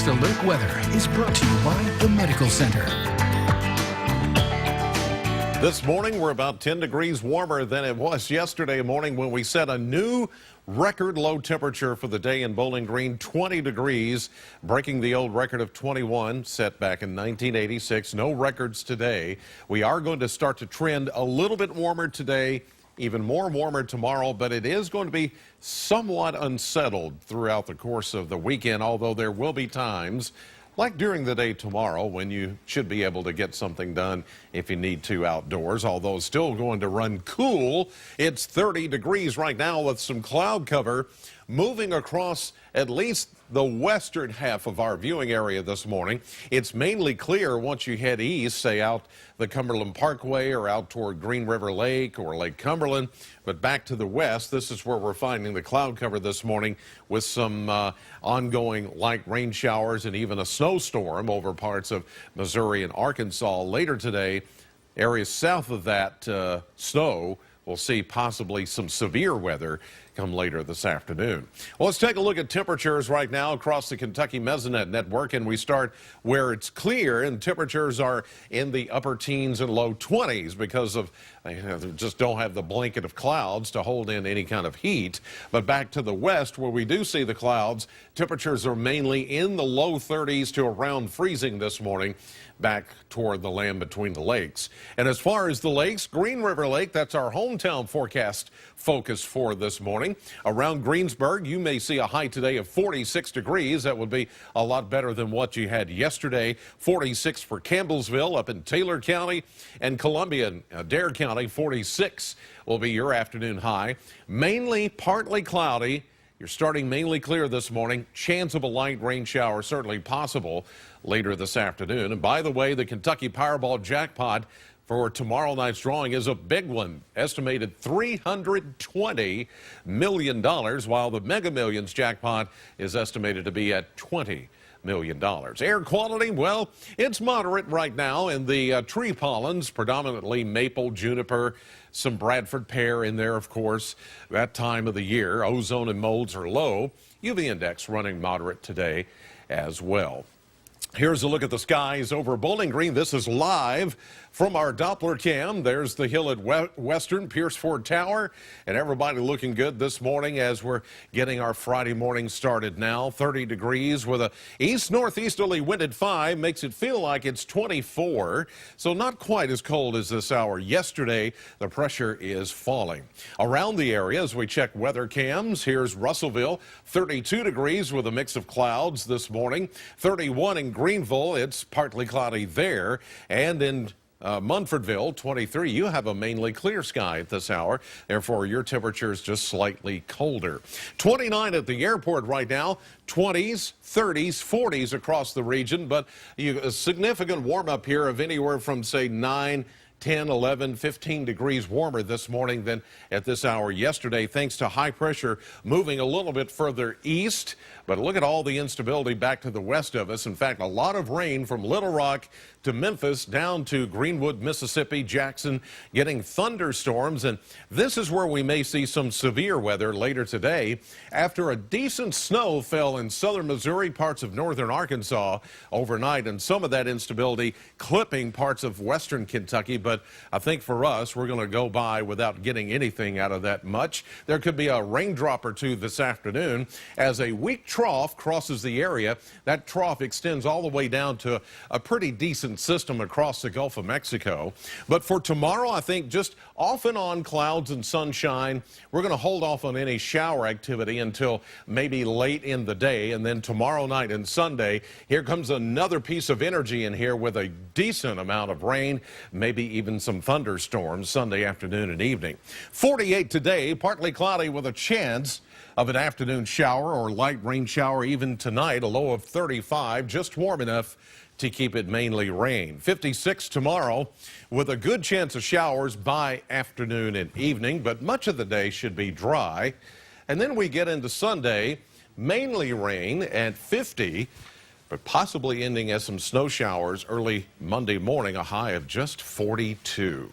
Next Alert Weather is brought to you by the Medical Center. This morning, we're about 10 degrees warmer than it was yesterday morning when we set a new record low temperature for the day in Bowling Green, 20 degrees, breaking the old record of 21 set back in 1986. No records today. We are going to start to trend a little bit warmer today, even more warmer tomorrow, but it is going to be somewhat unsettled throughout the course of the weekend, although there will be times like during the day tomorrow when you should be able to get something done if you need to outdoors, although still going to run cool. It's 30 degrees right now with some cloud cover moving across at least the western half of our viewing area this morning. It's mainly clear once you head east, say out the Cumberland Parkway or out toward Green River Lake or Lake Cumberland. But back to the west, this is where we're finding the cloud cover this morning with some ongoing light rain showers and even a snowstorm over parts of Missouri and Arkansas. Later today, areas south of that snow will see possibly some severe weather come later this afternoon. Well, let's take a look at temperatures right now across the Kentucky Mesonet network, and we start where it's clear, and temperatures are in the upper teens and low 20s because of they just don't have the blanket of clouds to hold in any kind of heat. But back to the west where we do see the clouds, temperatures are mainly in the low 30s to around freezing this morning back toward the land between the lakes. And as far as the lakes, Green River Lake, that's our hometown forecast focus for this morning. Around Greensburg, you may see a high today of 46 degrees. That would be a lot better than what you had yesterday. 46 for Campbellsville up in Taylor County, and Columbia and Dare County, 46 will be your afternoon high. Mainly partly cloudy. You're starting mainly clear this morning. Chance of a light rain shower certainly possible later this afternoon. And by the way, the Kentucky Powerball jackpot for tomorrow night's drawing is a big one, estimated $320 million, while the Mega Millions jackpot is estimated to be at $20 million. Air quality, well, it's moderate right now, and the tree pollens, predominantly maple, juniper, some Bradford pear in there, of course, that time of the year. Ozone and molds are low. UV index running moderate today as well. Here's a look at the skies over Bowling Green. This is live from our Doppler cam. There's the hill at Western, Pierce Ford Tower, and everybody looking good this morning as we're getting our Friday morning started now. 30 degrees with a east-northeasterly wind at 5 makes it feel like it's 24, so not quite as cold as this hour yesterday. The pressure is falling. Around the area as we check weather cams, here's Russellville, 32 degrees with a mix of clouds this morning. 31 in Greenville, it's partly cloudy there, and in Munfordville, 23. You have a mainly clear sky at this hour. Therefore, your temperature is just slightly colder. 29 at the airport right now. 20s, 30s, 40s across the region, but a significant warm up here of anywhere from, say, 9, 10, 11, 15 degrees warmer this morning than at this hour yesterday, thanks to high pressure moving a little bit further east. But look at all the instability back to the west of us. In fact, a lot of rain from Little Rock to Memphis down to Greenwood, Mississippi, Jackson, getting thunderstorms. And this is where we may see some severe weather later today after a decent snow fell in southern Missouri, parts of northern Arkansas overnight, and some of that instability clipping parts of western Kentucky. But I think for us, we're going to go by without getting anything out of that much. There could be a raindrop or two this afternoon as a weak trough crosses the area. That trough extends all the way down to a pretty decent system across the Gulf of Mexico. But for tomorrow, I think just off and on clouds and sunshine. We're going to hold off on any shower activity until maybe late in the day. And then tomorrow night and Sunday, here comes another piece of energy in here with a decent amount of rain, maybe even some thunderstorms Sunday afternoon and evening. 48 today, partly cloudy with a chance of an afternoon shower or light rain shower even tonight, a low of 35, just warm enough to keep it mainly rain. 56 tomorrow with a good chance of showers by afternoon and evening, but much of the day should be dry. And then we get into Sunday, mainly rain at 50, but possibly ending as some snow showers early Monday morning, a high of just 42.